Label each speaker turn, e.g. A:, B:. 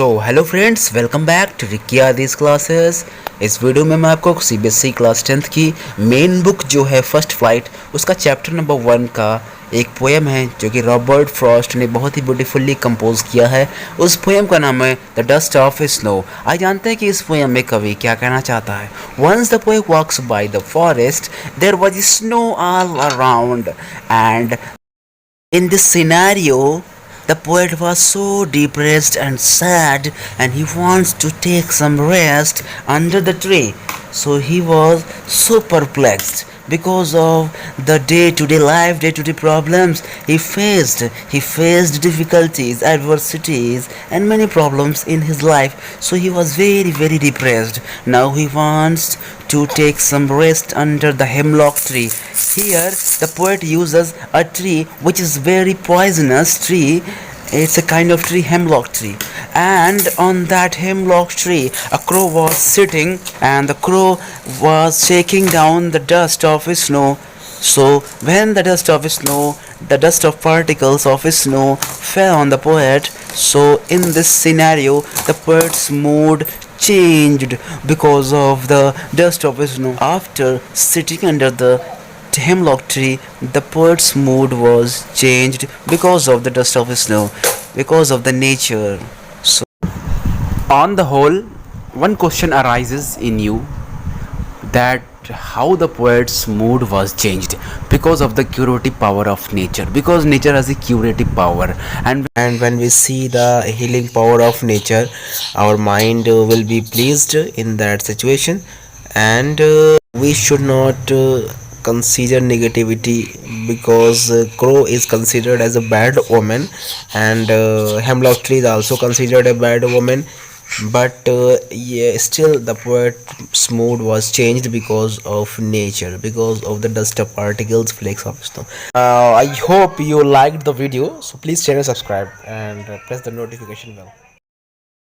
A: Hello friends, welcome back to Rikki Aadi's classes. इस video में मैं आपको सीबीएसई क्लास 10th की मेन बुक जो है फर्स्ट फ्लाइट, उसका चैप्टर नंबर 1 का एक पोएम है जो कि रॉबर्ट फ्रॉस्ट ने बहुत ही ब्यूटीफुली कंपोज किया है। उस पोएम का नाम है द डस्ट ऑफ स्नो। आज जानते हैं कि इस पोएम में कवि क्या कहना चाहता है। Once the poet walks by the forest there was snow all around and in this scenario, the poet was so depressed and sad, and he wants to take some rest under the tree. So he was so perplexed because of the day-to-day life, day-to-day problems he faced. He faced difficulties, adversities, and many problems in his life. So he was very, very depressed. Now he wants to take some rest under the hemlock tree. Here, the poet uses a tree which is very poisonous tree. It's a kind of tree, hemlock tree. And on that hemlock tree, a crow was sitting, and the crow was shaking down the dust of snow. So when the dust of snow, the dust of particles of snow fell on the poet, so in this scenario, the poet's mood changed because of the dust of snow. After sitting under the hemlock tree, the poet's mood was changed because of the dust of snow, because of the nature. So, on the whole, one question arises in you, that how the poet's mood was changed because of the curative power of nature, because nature has a curative power, and when we see the healing power of nature, our mind will be pleased in that situation. And we should not consider negativity, because crow is considered as a bad omen, and hemlock tree is also considered a bad omen. But yeah, still the poet's mood was changed because of nature, because of the dust of particles, flakes of snow. I hope you liked the video, so please share and subscribe, and press the notification bell.